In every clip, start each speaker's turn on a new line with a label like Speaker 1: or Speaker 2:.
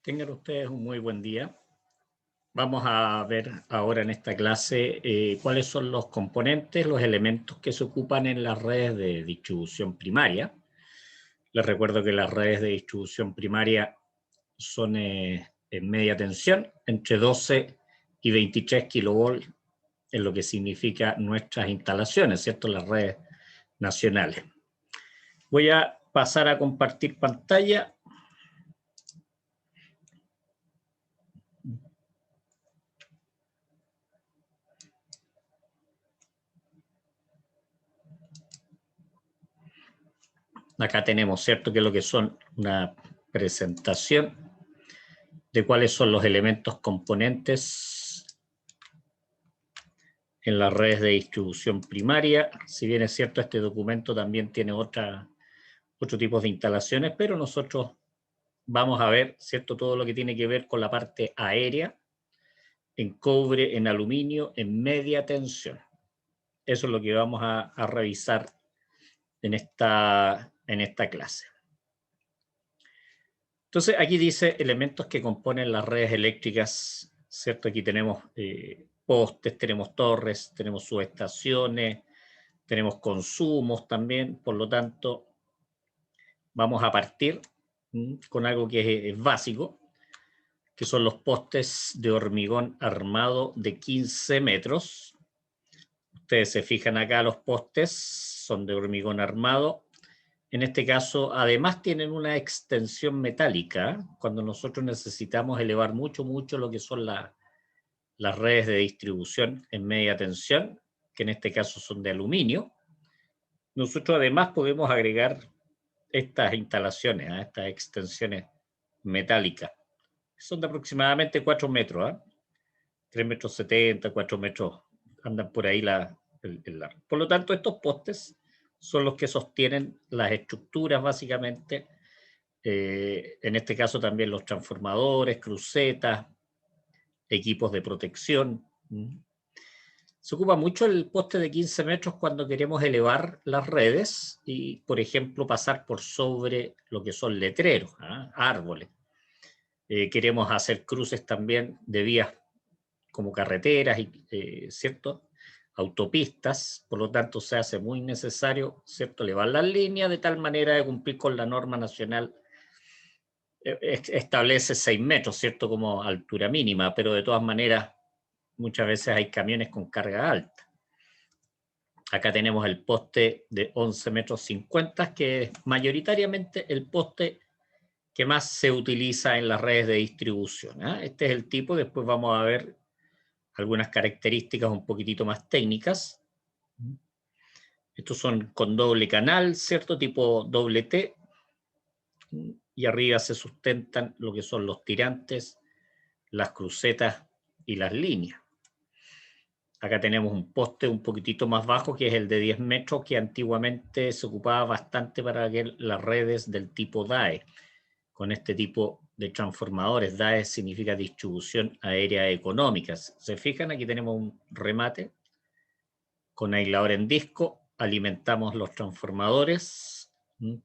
Speaker 1: Tengan ustedes un muy buen día. Vamos a ver ahora en esta clase cuáles son los componentes, los elementos que se ocupan en las redes de distribución primaria. Les recuerdo que las redes de distribución primaria son en media tensión, entre 12 y 23 kilovolts, en lo que significa nuestras instalaciones, ¿cierto? Las redes nacionales. Voy a pasar a compartir pantalla. Acá tenemos, ¿cierto?, que lo que son una presentación de cuáles son los elementos componentes en las redes de distribución primaria. Si bien es cierto, este documento también tiene otro tipo de instalaciones, pero nosotros vamos a ver, ¿cierto?, todo lo que tiene que ver con la parte aérea, en cobre, en aluminio, en media tensión. Eso es lo que vamos a revisar en esta clase. Entonces, aquí dice elementos que componen las redes eléctricas, ¿cierto? Aquí tenemos postes, tenemos torres, tenemos subestaciones, tenemos consumos también. Por lo tanto, vamos a partir con algo que es básico, que son los postes de hormigón armado de 15 metros. Ustedes se fijan acá, los postes son de hormigón armado. En este caso, además tienen una extensión metálica. Cuando nosotros necesitamos elevar mucho lo que son las redes de distribución en media tensión, que en este caso son de aluminio, nosotros además podemos agregar estas instalaciones, estas extensiones metálicas. Son de aproximadamente 4 metros, 3 metros 70, 4 metros, andan por ahí el largo. Por lo tanto, estos postes son los que sostienen las estructuras básicamente, en este caso también los transformadores, crucetas, equipos de protección. Se ocupa mucho el poste de 15 metros cuando queremos elevar las redes y, por ejemplo, pasar por sobre lo que son letreros, árboles. Queremos hacer cruces también de vías como carreteras y, ¿cierto?, autopistas, por lo tanto se hace muy necesario, ¿cierto?, elevar las líneas de tal manera de cumplir con la norma nacional. Establece 6 metros, ¿cierto?, como altura mínima, pero de todas maneras muchas veces hay camiones con carga alta. Acá tenemos el poste de 11 metros 50, que es mayoritariamente el poste que más se utiliza en las redes de distribución. Este es el tipo, después vamos a ver algunas características un poquitito más técnicas. Estos son con doble canal, ¿cierto? Tipo doble T. Y arriba se sustentan lo que son los tirantes, las crucetas y las líneas. Acá tenemos un poste un poquitito más bajo, que es el de 10 metros, que antiguamente se ocupaba bastante para las redes del tipo DAE, con este tipo de transformadores. DAE significa distribución aérea económica. ¿Se fijan? Aquí tenemos un remate con aislador en disco, alimentamos los transformadores,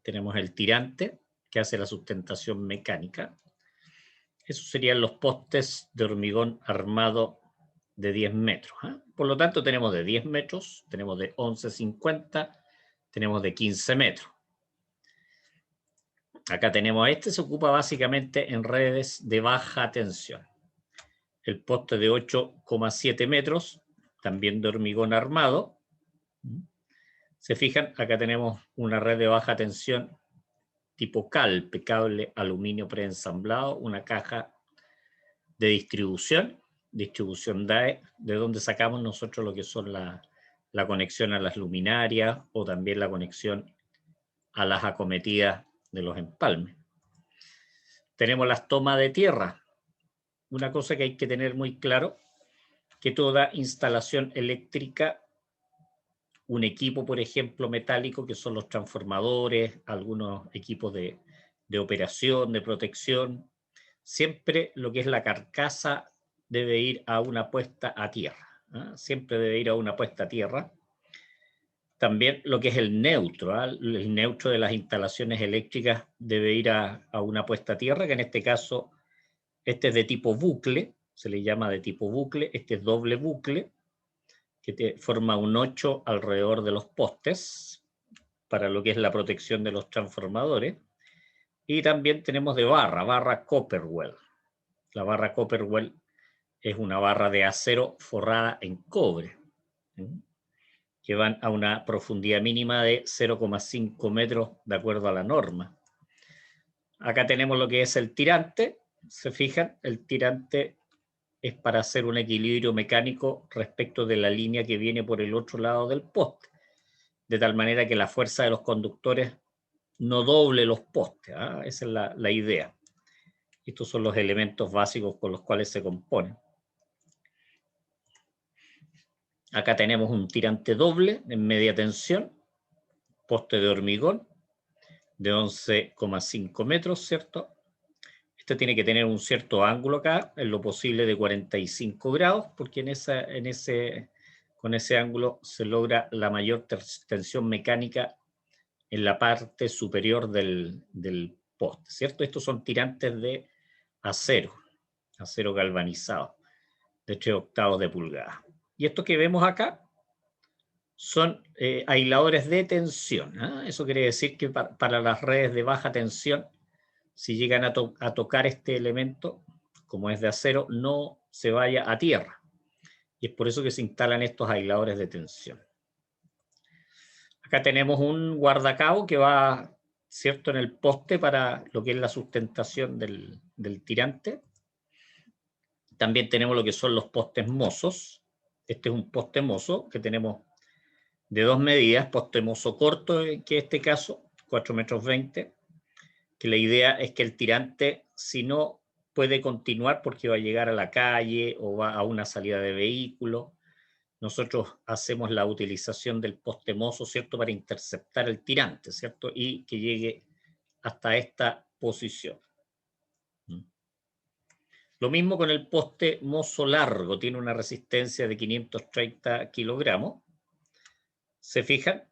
Speaker 1: tenemos el tirante que hace la sustentación mecánica. Esos serían los postes de hormigón armado de 10 metros. Por lo tanto, tenemos de 10 metros, tenemos de 11,50, tenemos de 15 metros. Acá tenemos se ocupa básicamente en redes de baja tensión. El poste de 8,7 metros, también de hormigón armado. Se fijan, acá tenemos una red de baja tensión tipo CALP, cable aluminio preensamblado, una caja de distribución DAE, de donde sacamos nosotros lo que son la conexión a las luminarias o también la conexión a las acometidas de los empalmes. Tenemos las tomas de tierra. Una cosa que hay que tener muy claro, que toda instalación eléctrica, un equipo, por ejemplo, metálico, que son los transformadores, algunos equipos de operación, de protección, siempre lo que es la carcasa debe ir a una puesta a tierra. Siempre debe ir a una puesta a tierra. También lo que es el neutro, el neutro de las instalaciones eléctricas debe ir a una puesta a tierra, que en este caso Este es de tipo bucle, se le llama de tipo bucle. Este es doble bucle, que forma un 8 alrededor de los postes, para lo que es la protección de los transformadores. Y también tenemos de barra Copperwell. La barra Copperwell es una barra de acero forrada en cobre, que van a una profundidad mínima de 0,5 metros de acuerdo a la norma. Acá tenemos lo que es el tirante. Se fijan, el tirante es para hacer un equilibrio mecánico respecto de la línea que viene por el otro lado del poste, de tal manera que la fuerza de los conductores no doble los postes. Esa es la idea. Estos son los elementos básicos con los cuales se componen. Acá tenemos un tirante doble en media tensión, poste de hormigón de 11,5 metros, ¿cierto? Este tiene que tener un cierto ángulo acá, en lo posible de 45 grados, porque con ese ángulo se logra la mayor tensión mecánica en la parte superior del poste, ¿cierto? Estos son tirantes de acero galvanizado, de 3/8 de pulgada. Y estos que vemos acá son aisladores de tensión. Eso quiere decir que para las redes de baja tensión, si llegan a tocar este elemento, como es de acero, no se vaya a tierra. Y es por eso que se instalan estos aisladores de tensión. Acá tenemos un guardacabo que va, ¿cierto?, en el poste para lo que es la sustentación del tirante. También tenemos lo que son los postes mozos. Este es un poste mozo que tenemos de 2 medidas, poste mozo corto, que en este caso, 4,20 metros, que la idea es que el tirante, si no puede continuar porque va a llegar a la calle o va a una salida de vehículo, nosotros hacemos la utilización del poste mozo, ¿cierto?, para interceptar el tirante, ¿cierto?, y que llegue hasta esta posición. Lo mismo con el poste mozo largo, tiene una resistencia de 530 kilogramos. ¿Se fijan?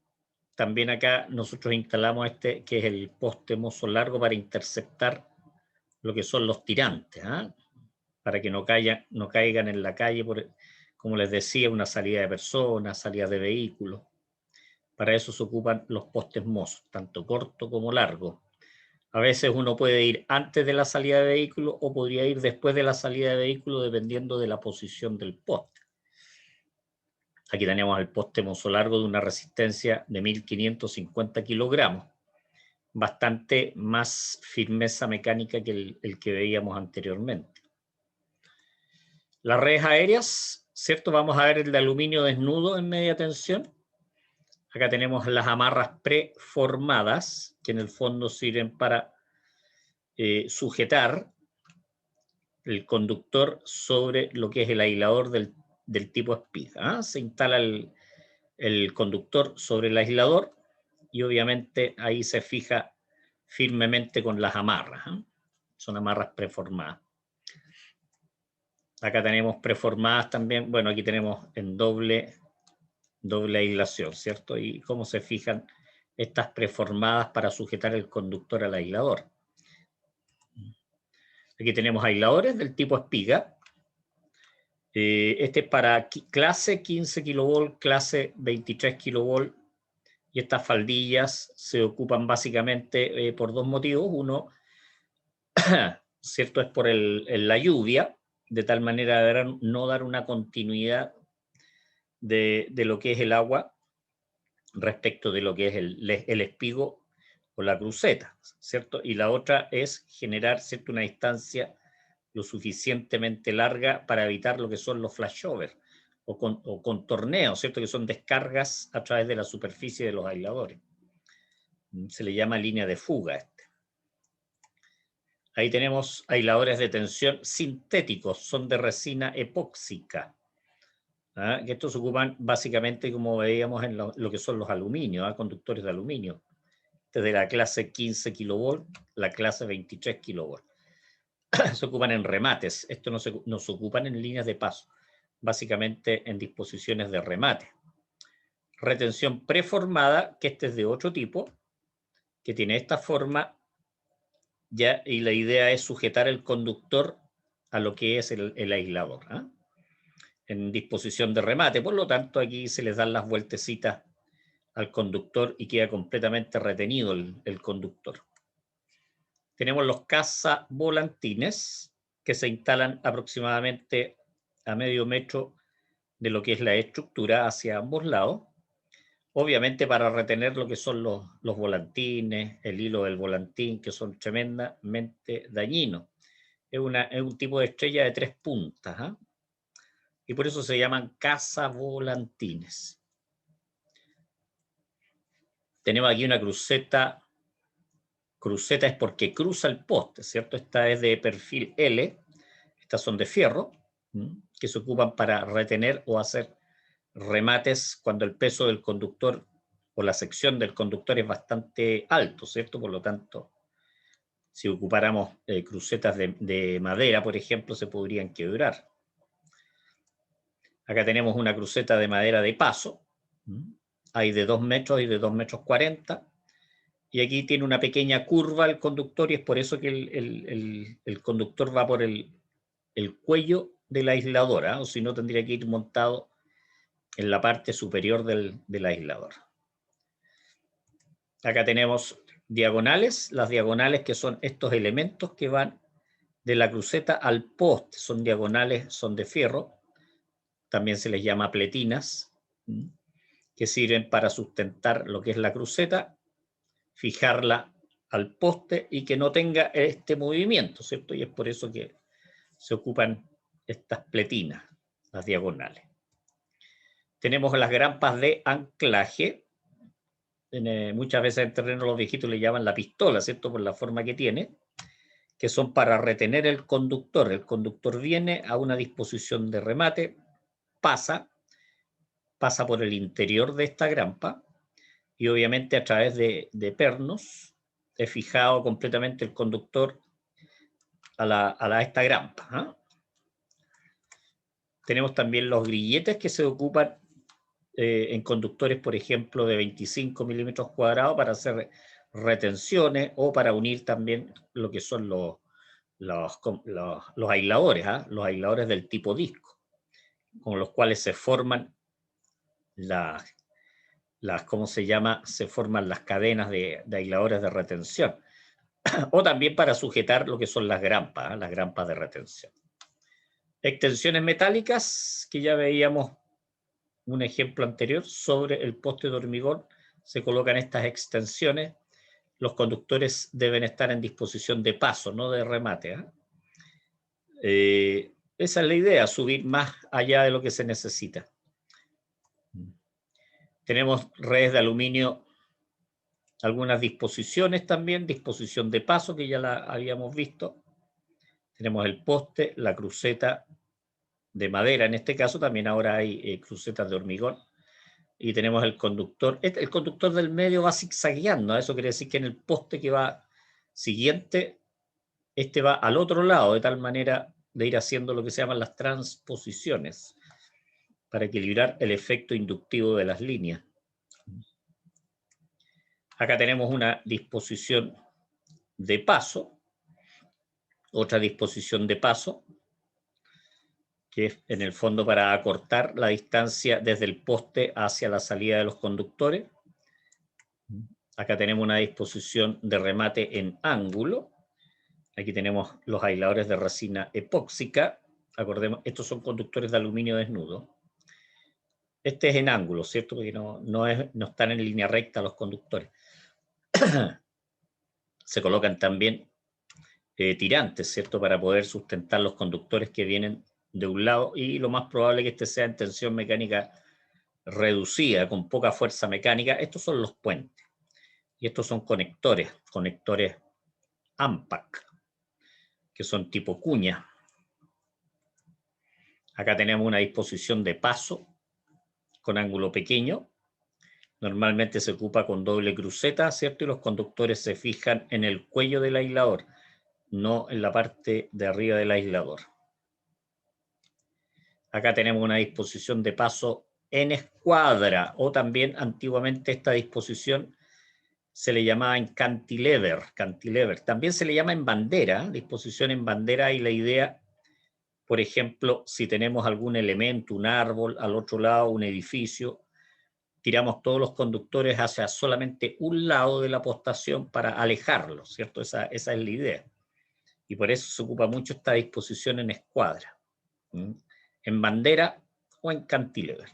Speaker 1: También acá nosotros instalamos este, que es el poste mozo largo, para interceptar lo que son los tirantes, para que no caigan en la calle, como les decía, una salida de personas, salida de vehículos. Para eso se ocupan los postes mozos, tanto corto como largo. A veces uno puede ir antes de la salida de vehículo o podría ir después de la salida de vehículo, dependiendo de la posición del poste. Aquí tenemos el poste mozo largo de una resistencia de 1.550 kilogramos. Bastante más firmeza mecánica que el que veíamos anteriormente. Las redes aéreas, ¿cierto? Vamos a ver el de aluminio desnudo en media tensión. Acá tenemos las amarras preformadas, que en el fondo sirven para sujetar el conductor sobre lo que es el aislador del tipo Speed. Se instala el conductor sobre el aislador y obviamente ahí se fija firmemente con las amarras. Son amarras preformadas. Acá tenemos preformadas también. Bueno, aquí tenemos en doble aislación, ¿cierto? Y cómo se fijan estas preformadas para sujetar el conductor al aislador. Aquí tenemos aisladores del tipo espiga. Este es para clase 15 kV, clase 23 kV. Y estas faldillas se ocupan básicamente por dos motivos. Uno, ¿cierto?, es por la lluvia, de tal manera de no dar una continuidad de lo que es el agua respecto de lo que es el espigo o la cruceta, ¿cierto? Y la otra es generar, ¿cierto?, una distancia lo suficientemente larga para evitar lo que son los flashovers o contorneos, ¿cierto?, que son descargas a través de la superficie de los aisladores. Se le llama línea de fuga. Ahí tenemos aisladores de tensión sintéticos, son de resina epóxica. Que estos se ocupan básicamente, como veíamos, en lo que son los aluminios, conductores de aluminio. Desde la clase 15 kV, la clase 23 kV. Se ocupan en remates. Esto no se ocupan en líneas de paso, básicamente en disposiciones de remate. Retención preformada, que este es de otro tipo, que tiene esta forma, y la idea es sujetar el conductor a lo que es el aislador, ¿ah? En disposición de remate. Por lo tanto, aquí se les dan las vueltecitas al conductor y queda completamente retenido el conductor. Tenemos los cazavolantines que se instalan aproximadamente a medio metro de lo que es la estructura hacia ambos lados, obviamente para retener lo que son los volantines, el hilo del volantín, que son tremendamente dañinos. Es un tipo de estrella de 3 puntas, ¿eh? Y por eso se llaman cazavolantines. Tenemos aquí una cruceta. Cruceta es porque cruza el poste, ¿cierto? Esta es de perfil L, estas son de fierro, que se ocupan para retener o hacer remates cuando el peso del conductor o la sección del conductor es bastante alto, ¿cierto? Por lo tanto, si ocupáramos crucetas de madera, por ejemplo, se podrían quebrar. Acá tenemos una cruceta de madera de paso, hay de 2 metros y de 2 metros 40, y aquí tiene una pequeña curva el conductor y es por eso que el conductor va por el cuello de la aisladora, o si no tendría que ir montado en la parte superior del aislador. Acá tenemos diagonales, las diagonales que son estos elementos que van de la cruceta al poste, son diagonales, son de fierro, también se les llama pletinas, que sirven para sustentar lo que es la cruceta, fijarla al poste y que no tenga este movimiento, ¿cierto? Y es por eso que se ocupan estas pletinas, las diagonales. Tenemos las grampas de anclaje. Muchas veces en terreno los viejitos le llaman la pistola, ¿cierto? Por la forma que tiene, que son para retener el conductor. El conductor viene a una disposición de remate, pasa por el interior de esta grampa y obviamente a través de pernos es fijado completamente el conductor a esta grampa, ¿eh? Tenemos también los grilletes que se ocupan en conductores, por ejemplo, de 25 milímetros cuadrados para hacer retenciones o para unir también lo que son los aisladores, ¿eh? Los aisladores del tipo disco, con los cuales se forman ¿cómo se llama? Se forman las cadenas de aisladores de retención. O también para sujetar lo que son las grampas de retención. Extensiones metálicas, que ya veíamos un ejemplo anterior, sobre el poste de hormigón se colocan estas extensiones. Los conductores deben estar en disposición de paso, no de remate, ¿eh? Esa es la idea, subir más allá de lo que se necesita. Tenemos redes de aluminio, algunas disposiciones también, disposición de paso que ya la habíamos visto. Tenemos el poste, la cruceta de madera, en este caso también ahora hay crucetas de hormigón. Y tenemos el conductor. El conductor del medio va zigzagueando, eso quiere decir que en el poste que va siguiente, este va al otro lado, de tal manera de ir haciendo lo que se llaman las transposiciones, para equilibrar el efecto inductivo de las líneas. Acá tenemos una disposición de paso, otra disposición de paso, que es en el fondo para acortar la distancia desde el poste hacia la salida de los conductores. Acá tenemos una disposición de remate en ángulo. Aquí tenemos los aisladores de resina epóxica. Acordemos, estos son conductores de aluminio desnudo. Este es en ángulo, ¿cierto? Porque no están en línea recta los conductores. Se colocan también tirantes, ¿cierto? Para poder sustentar los conductores que vienen de un lado, y lo más probable es que este sea en tensión mecánica reducida, con poca fuerza mecánica. Estos son los puentes. Y estos son conectores AMPAC, que son tipo cuña. Acá tenemos una disposición de paso con ángulo pequeño. Normalmente se ocupa con doble cruceta, ¿cierto? Y los conductores se fijan en el cuello del aislador, no en la parte de arriba del aislador. Acá tenemos una disposición de paso en escuadra, o también antiguamente esta disposición se le llamaba en cantilever. También se le llama en bandera, disposición en bandera, y la idea Por ejemplo, si tenemos algún elemento, un árbol, al otro lado un edificio, tiramos todos los conductores hacia solamente un lado de la postación para alejarlos, ¿cierto? Esa es la idea. Y por eso se ocupa mucho esta disposición en escuadra, en bandera o en cantilever.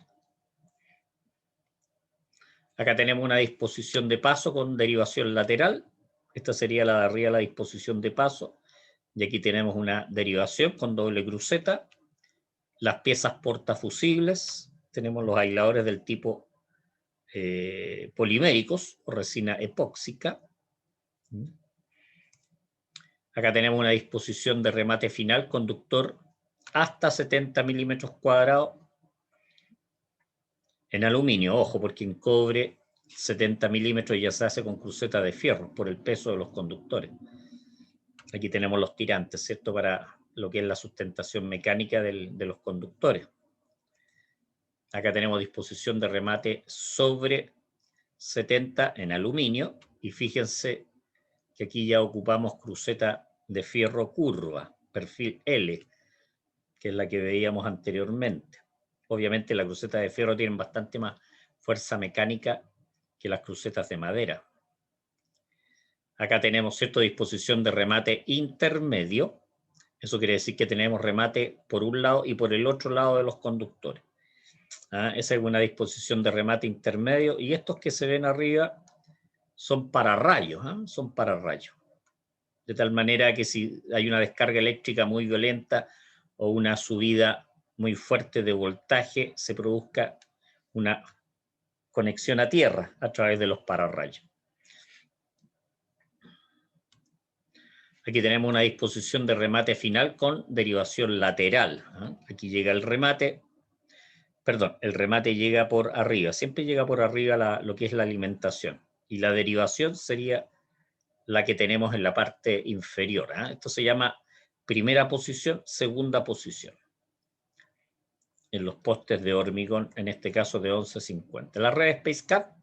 Speaker 1: Acá tenemos una disposición de paso con derivación lateral. Esta sería la de arriba, la disposición de paso. Y aquí tenemos una derivación con doble cruceta. Las piezas portafusibles. Tenemos los aisladores del tipo poliméricos o resina epóxica. Acá tenemos una disposición de remate final, conductor hasta 70 milímetros cuadrados en aluminio. Ojo, porque en cobre 70 milímetros ya se hace con cruceta de fierro por el peso de los conductores. Aquí tenemos los tirantes, ¿cierto? Para lo que es la sustentación mecánica de los conductores. Acá tenemos disposición de remate sobre 70 en aluminio. Y fíjense que aquí ya ocupamos cruceta de fierro curva, perfil L, que es la que veíamos anteriormente. Obviamente la cruceta de fierro tiene bastante más fuerza mecánica que las crucetas de madera. Acá tenemos cierta disposición de remate intermedio. Eso quiere decir que tenemos remate por un lado y por el otro lado de los conductores. Esa es una disposición de remate intermedio. Y estos que se ven arriba son pararrayos, son pararrayos. De tal manera que si hay una descarga eléctrica muy violenta o una subida muy fuerte de voltaje, se produzca una conexión a tierra a través de los pararrayos. Aquí tenemos una disposición de remate final con derivación lateral. Aquí llega el remate. Perdón, el remate llega por arriba. Siempre llega por arriba lo que es la alimentación. Y la derivación sería la que tenemos en la parte inferior. Esto se llama primera posición, segunda posición. En los postes de hormigón, en este caso de 1150. La red SpaceCat,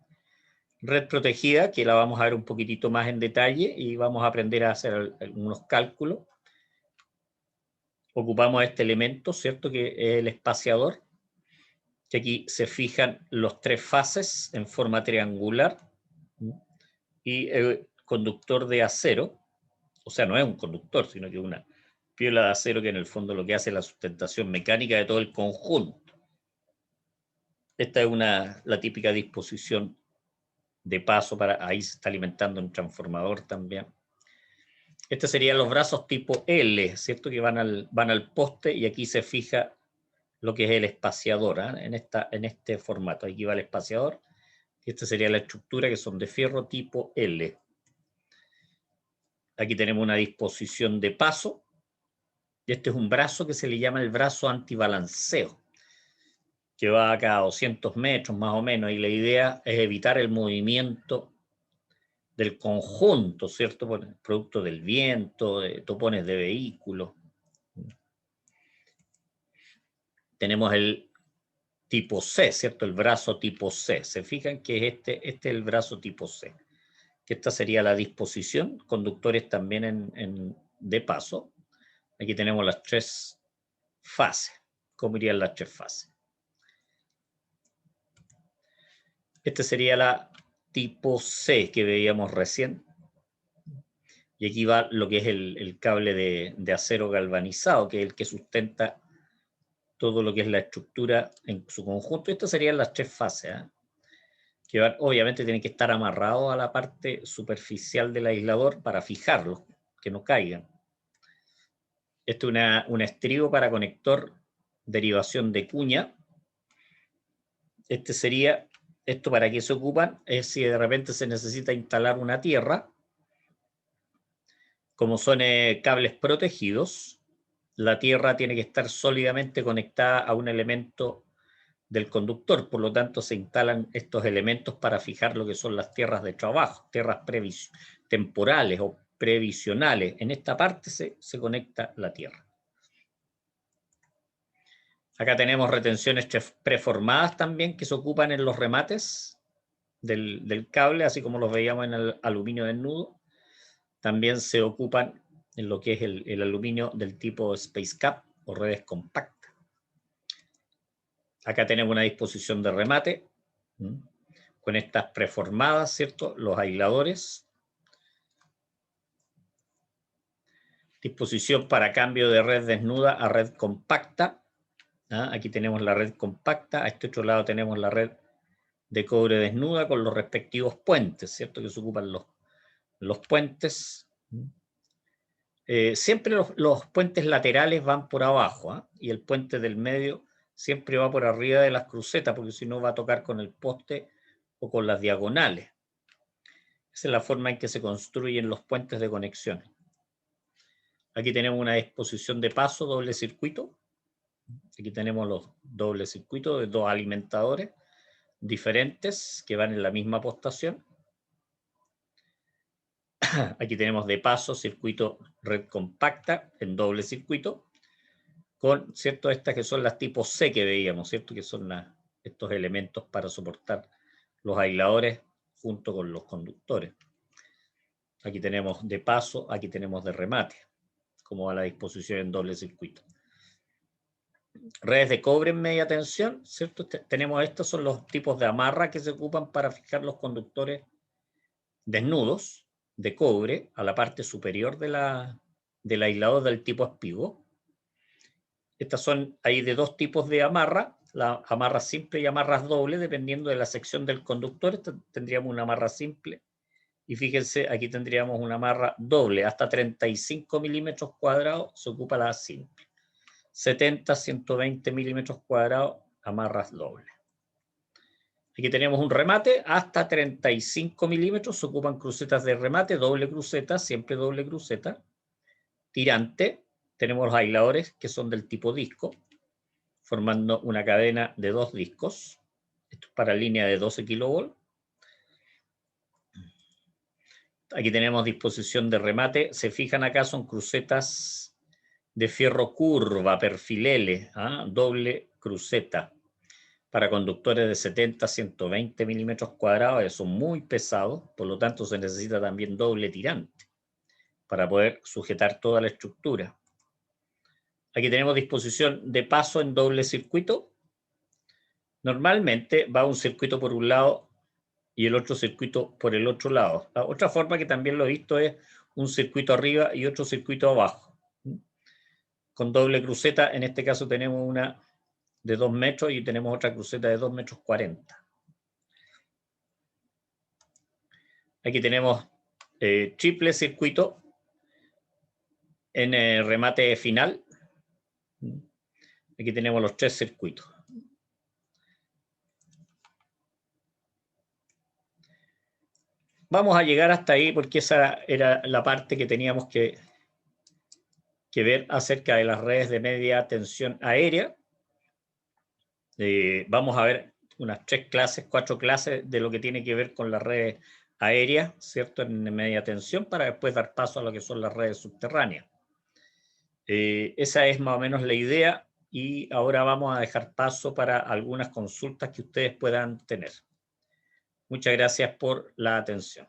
Speaker 1: red protegida, que la vamos a ver un poquitito más en detalle y vamos a aprender a hacer algunos cálculos. Ocupamos este elemento, ¿cierto? Que es el espaciador, que aquí se fijan los tres fases en forma triangular y el conductor de acero, o sea, no es un conductor, sino que es una piola de acero que en el fondo lo que hace es la sustentación mecánica de todo el conjunto. Esta es la típica disposición de paso, ahí se está alimentando un transformador también. Estos serían los brazos tipo L, ¿cierto? Que van al poste y aquí se fija lo que es el espaciador, en este formato. Aquí va el espaciador y esta sería la estructura, que son de fierro tipo L. Aquí tenemos una disposición de paso y este es un brazo que se le llama el brazo antibalanceo, que va a cada 200 metros más o menos, y la idea es evitar el movimiento del conjunto, ¿cierto? Producto del viento, de topones de vehículos. Tenemos el tipo C, ¿cierto? El brazo tipo C. Se fijan que este es el brazo tipo C. Que esta sería la disposición, conductores también de paso. Aquí tenemos las tres fases. ¿Cómo irían las tres fases? Este sería la tipo C que veíamos recién. Y aquí va lo que es el cable de acero galvanizado, que es el que sustenta todo lo que es la estructura en su conjunto. Estas serían las tres fases, que obviamente tienen que estar amarrados a la parte superficial del aislador para fijarlos, que no caigan. Esto es un estribo para conector, derivación de cuña. Esto para qué se ocupan, es si de repente se necesita instalar una tierra. Como son cables protegidos, la tierra tiene que estar sólidamente conectada a un elemento del conductor, por lo tanto se instalan estos elementos para fijar lo que son las tierras de trabajo, tierras temporales o previsionales. En esta parte se conecta la tierra. Acá tenemos retenciones preformadas también que se ocupan en los remates del cable, así como los veíamos en el aluminio desnudo. También se ocupan en lo que es el aluminio del tipo SpaceCat, o redes compactas. Acá tenemos una disposición de remate con estas preformadas, ¿cierto? Los aisladores. Disposición para cambio de red desnuda a red compacta. Aquí tenemos la red compacta, a este otro lado tenemos la red de cobre desnuda con los respectivos puentes, ¿cierto? Que se ocupan los puentes. Siempre los puentes laterales van por abajo, y el puente del medio siempre va por arriba de las crucetas, porque si no va a tocar con el poste o con las diagonales. Esa es la forma en que se construyen los puentes de conexión. Aquí tenemos una disposición de paso doble circuito. Aquí tenemos los dobles circuitos de dos alimentadores diferentes que van en la misma postación. Aquí tenemos de paso circuito red compacta en doble circuito con, ¿cierto? Estas que son las tipos C que veíamos, ¿cierto? Que son estos elementos para soportar los aisladores junto con los conductores. Aquí tenemos de paso, aquí tenemos de remate, como va la disposición en doble circuito. Redes de cobre en media tensión, ¿cierto? Tenemos estos son los tipos de amarra que se ocupan para fijar los conductores desnudos de cobre a la parte superior del aislador del tipo espigo. Estas son ahí de dos tipos de amarra, la amarra simple y amarras doble, dependiendo de la sección del conductor. Tendríamos una amarra simple y fíjense, aquí tendríamos una amarra doble, hasta 35 milímetros cuadrados se ocupa la simple. 70, 120 milímetros cuadrados, amarras dobles. Aquí tenemos un remate, hasta 35 milímetros, se ocupan crucetas de remate, doble cruceta, siempre doble cruceta. Tirante, tenemos los aisladores que son del tipo disco, formando una cadena de dos discos. Esto es para línea de 12 kilovolts. Aquí tenemos disposición de remate, se fijan acá, son crucetas de fierro curva, perfil L, doble cruceta, para conductores de 70 a 120 milímetros cuadrados, son muy pesados, por lo tanto se necesita también doble tirante para poder sujetar toda la estructura. Aquí tenemos disposición de paso en doble circuito. Normalmente va un circuito por un lado y el otro circuito por el otro lado. La otra forma que también lo he visto es un circuito arriba y otro circuito abajo. Con doble cruceta, en este caso tenemos una de 2 metros y tenemos otra cruceta de 2 metros 40. Aquí tenemos triple circuito en el remate final. Aquí tenemos los 3 circuitos. Vamos a llegar hasta ahí porque esa era la parte que teníamos que ver acerca de las redes de media tensión aérea. Vamos a ver unas 3 clases, 4 clases de lo que tiene que ver con las redes aéreas, ¿cierto? En media tensión, para después dar paso a lo que son las redes subterráneas. Esa es más o menos la idea y ahora vamos a dejar paso para algunas consultas que ustedes puedan tener. Muchas gracias por la atención.